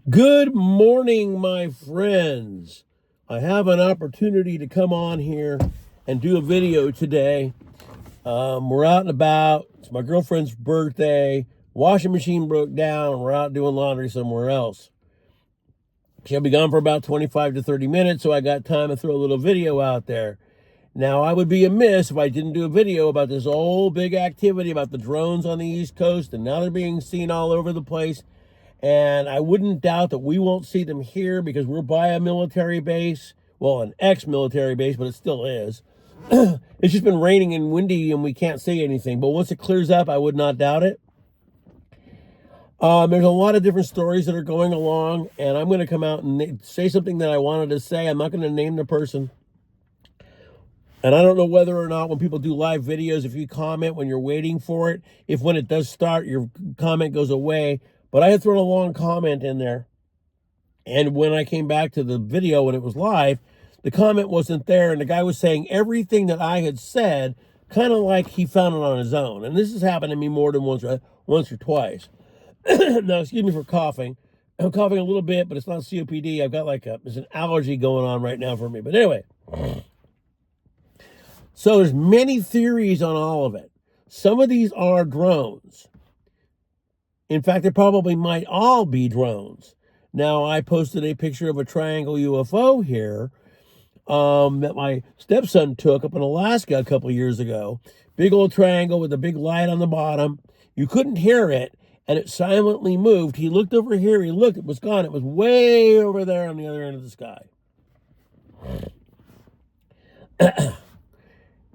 Good morning, my friends. I have an opportunity to come on here and do a video today. We're out and about. It's my girlfriend's birthday. Washing machine broke down, and we're out doing laundry somewhere else. She'll be gone for about 25 to 30 minutes, so I got time to throw a little video out there. Now, I would be amiss if I didn't do a video about this whole big activity about the drones on the East Coast, and now they're being seen all over the place. And I wouldn't doubt that we won't see them here because we're by a military base. Well, an ex-military base, but it still is. It's just been raining and windy and we can't see anything. But once it clears up, I would not doubt it. There's a lot of different stories that are going along, and I'm going to come out and say something that I wanted to say. I'm not going to name the person. And I don't know whether or not when people do live videos, if you comment when you're waiting for it, if when it does start, your comment goes away. But I had thrown a long comment in there. And when I came back to the video when it was live, the comment wasn't there. And the guy was saying everything that I had said, kind of like he found it on his own. And this has happened to me more than once or twice. Now, excuse me for coughing. I'm coughing a little bit, but it's not COPD. I've got there's an allergy going on right now for me. But anyway, so there's many theories on all of it. Some of these are drones. In fact, they probably might all be drones. Now, I posted a picture of a triangle UFO here that my stepson took up in Alaska a couple years ago. Big old triangle with a big light on the bottom. You couldn't hear it, and it silently moved. He looked over here. He looked. It was gone. It was way over there on the other end of the sky.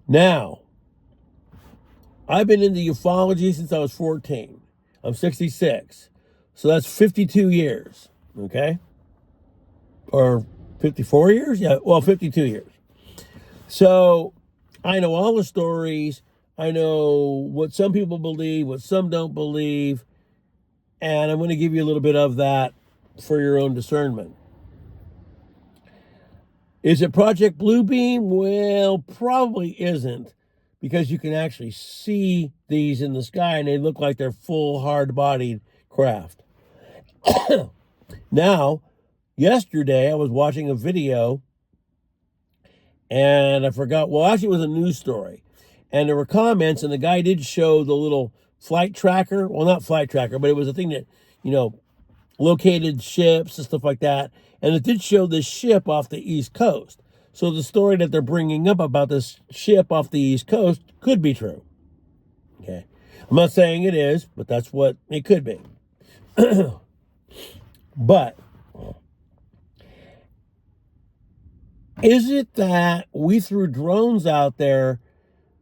Now, I've been into ufology since I was 14. I'm 66. So that's 52 years, okay? Or 54 years? Yeah, well, 52 years. So I know all the stories. I know what some people believe, what some don't believe. And I'm going to give you a little bit of that for your own discernment. Is it Project Bluebeam? Well, probably isn't, because you can actually see these in the sky and they look like they're full, hard-bodied craft. Now, yesterday I was watching a video and I forgot, well, actually it was a news story. And there were comments, and the guy did show the little flight tracker. Well, not flight tracker, but it was a thing that, located ships and stuff like that. And it did show this ship off the East Coast. So the story that they're bringing up about this ship off the East Coast could be true. Okay. I'm not saying it is, but that's what it could be. But is it that we threw drones out there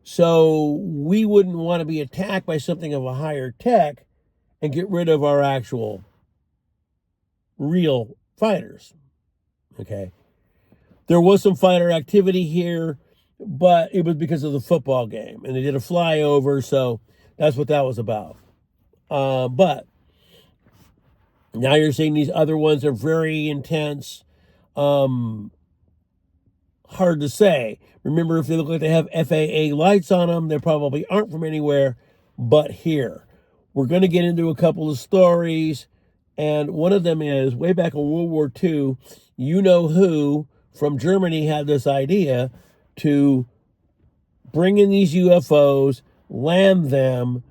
so we wouldn't want to be attacked by something of a higher tech and get rid of our actual real fighters? Okay. There was some fighter activity here, but it was because of the football game, and they did a flyover, so that's what that was about. But now you're seeing these other ones are very intense. Hard to say. Remember, if they look like they have FAA lights on them, they probably aren't from anywhere but here. We're going to get into a couple of stories, and one of them is way back in World War II, you know who from Germany had this idea to bring in these UFOs, land them,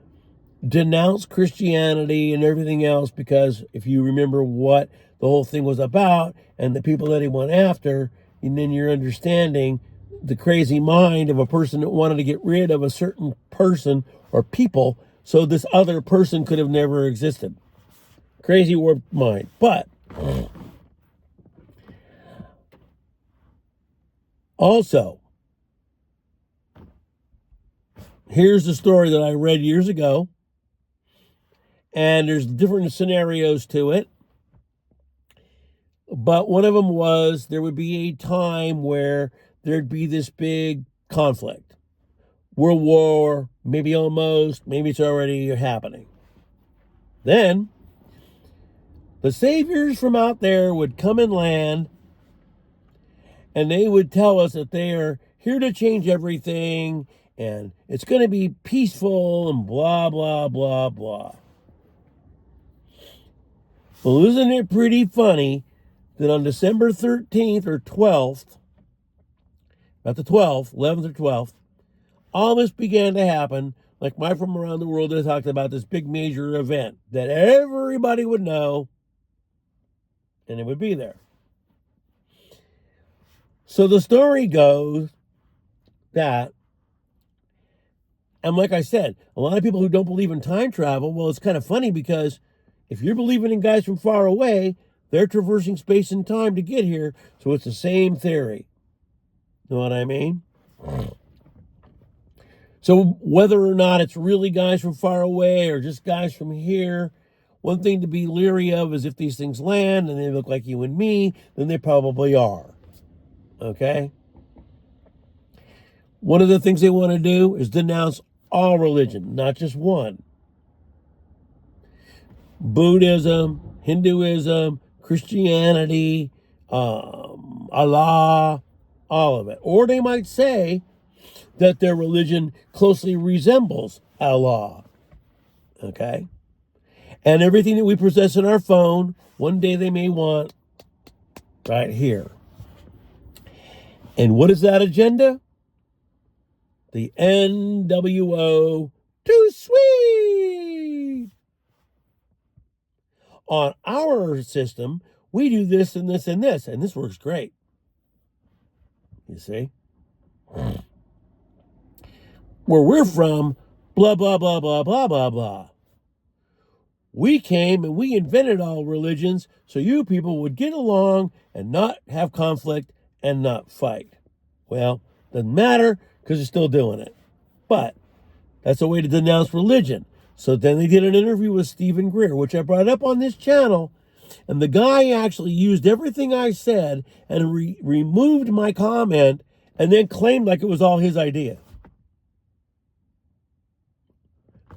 denounce Christianity and everything else, because if you remember what the whole thing was about and the people that he went after, and then you're understanding the crazy mind of a person that wanted to get rid of a certain person or people so this other person could have never existed. Crazy warped mind. But also, here's the story that I read years ago, and there's different scenarios to it. But one of them was there would be a time where there'd be this big conflict. World War, maybe almost, maybe it's already happening. Then the saviors from out there would come and land, and they would tell us that they are here to change everything, and it's going to be peaceful, and blah, blah, blah, blah. Well, isn't it pretty funny that on December 13th or 12th, not the 12th, 11th or 12th, all this began to happen. Like Mike from Around the World has talked about this big major event that everybody would know, and it would be there. So the story goes that, and like I said, a lot of people who don't believe in time travel, well, it's kind of funny because if you're believing in guys from far away, they're traversing space and time to get here, so it's the same theory. Know what I mean? So whether or not it's really guys from far away or just guys from here, one thing to be leery of is if these things land and they look like you and me, then they probably are. Okay? One of the things they want to do is denounce all religion, not just one. Buddhism, Hinduism, Christianity, Allah, all of it. Or they might say that their religion closely resembles Allah. Okay? And everything that we possess in our phone, one day they may want right here. And what is that agenda? The NWO Too Sweet. On our system, we do this and this and this, and this works great. You see? Where we're from, blah, blah, blah, blah, blah, blah, blah. We came and we invented all religions so you people would get along and not have conflict and not fight. Well, doesn't matter because you're still doing it. But that's a way to denounce religion. So then they did an interview with Stephen Greer, which I brought up on this channel. And the guy actually used everything I said and removed my comment and then claimed like it was all his idea.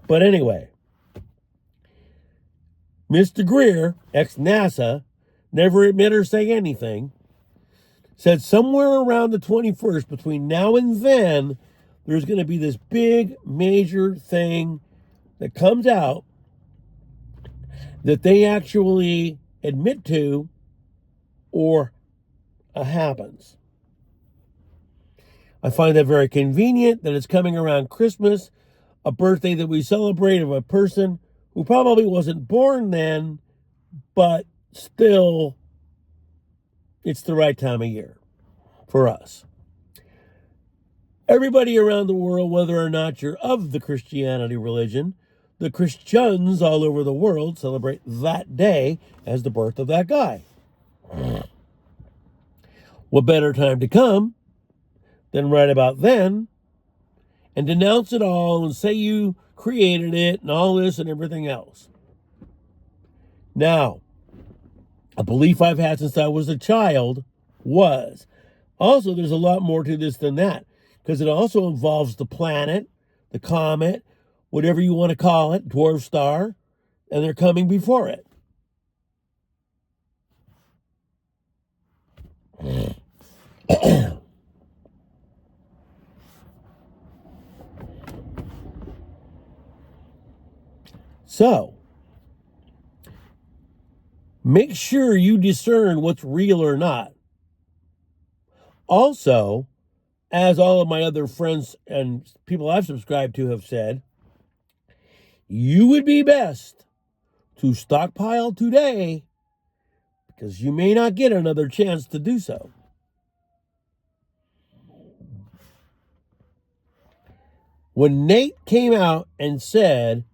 But anyway, Mr. Greer, ex-NASA, never admit or say anything, said somewhere around the 21st, between now and then, there's going to be this big major thing that comes out that they actually admit to or happens. I find that very convenient that it's coming around Christmas, a birthday that we celebrate of a person who probably wasn't born then, but still, it's the right time of year for us. Everybody around the world, whether or not you're of the Christianity religion, the Christians all over the world celebrate that day as the birth of that guy. What better time to come than right about then and denounce it all and say you created it and all this and everything else. Now, a belief I've had since I was a child was, also there's a lot more to this than that, because it also involves the planet, the comet, whatever you want to call it, dwarf star, and they're coming before it. So, make sure you discern what's real or not. Also, as all of my other friends and people I've subscribed to have said, you would be best to stockpile today because you may not get another chance to do so. When Nate came out and said,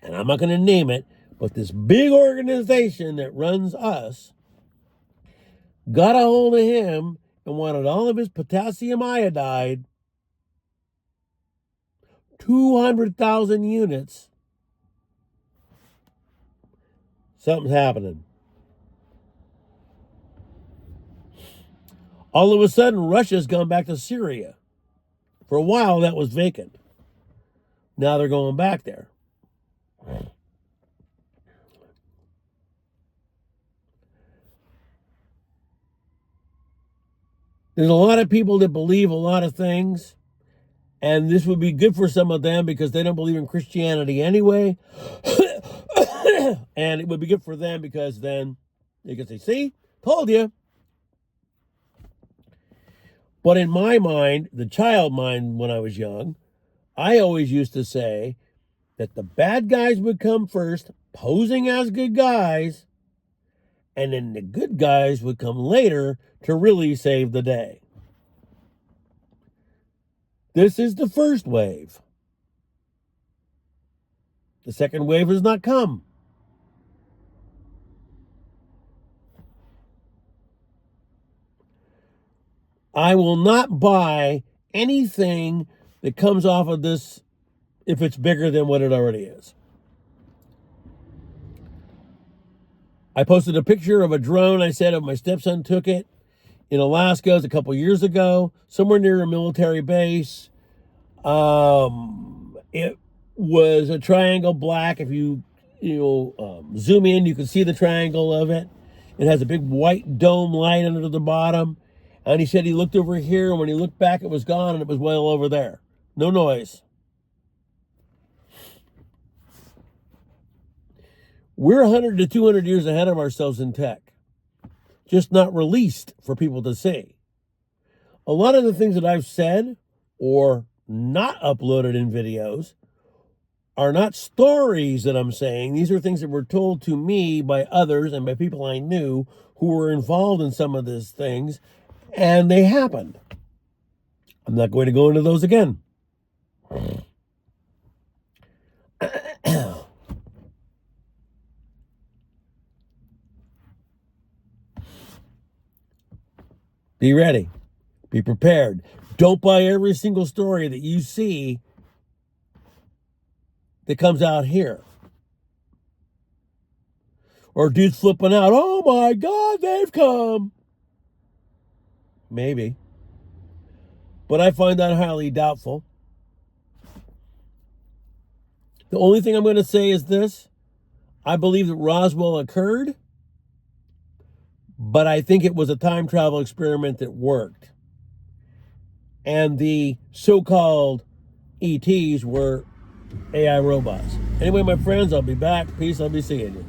and I'm not going to name it, but this big organization that runs us got a hold of him and wanted all of his potassium iodide, 200,000 units, something's happening. All of a sudden, Russia's gone back to Syria. For a while, that was vacant. Now they're going back there. There's a lot of people that believe a lot of things, and this would be good for some of them because they don't believe in Christianity anyway. And it would be good for them because then they can say, see, told you. But in my mind, the child mind when I was young, I always used to say that the bad guys would come first, posing as good guys, and then the good guys would come later to really save the day. This is the first wave. The second wave has not come. I will not buy anything that comes off of this if it's bigger than what it already is. I posted a picture of a drone. I said my stepson took it in Alaska a couple years ago, somewhere near a military base. It was a triangle black. If you zoom in, you can see the triangle of it. It has a big white dome light under the bottom. And he said he looked over here, and when he looked back, it was gone, and it was well over there. No noise. We're 100 to 200 years ahead of ourselves in tech, just not released for people to see. A lot of the things that I've said or not uploaded in videos are not stories that I'm saying. These are things that were told to me by others and by people I knew who were involved in some of these things, and they happened. I'm not going to go into those again. Be ready. Be prepared. Don't buy every single story that you see that comes out here. Or dudes flipping out, oh my God, they've come. Maybe. But I find that highly doubtful. The only thing I'm going to say is this. I believe that Roswell occurred, but I think it was a time travel experiment that worked. And the so-called ETs were AI robots. Anyway, my friends, I'll be back. Peace. I'll be seeing you.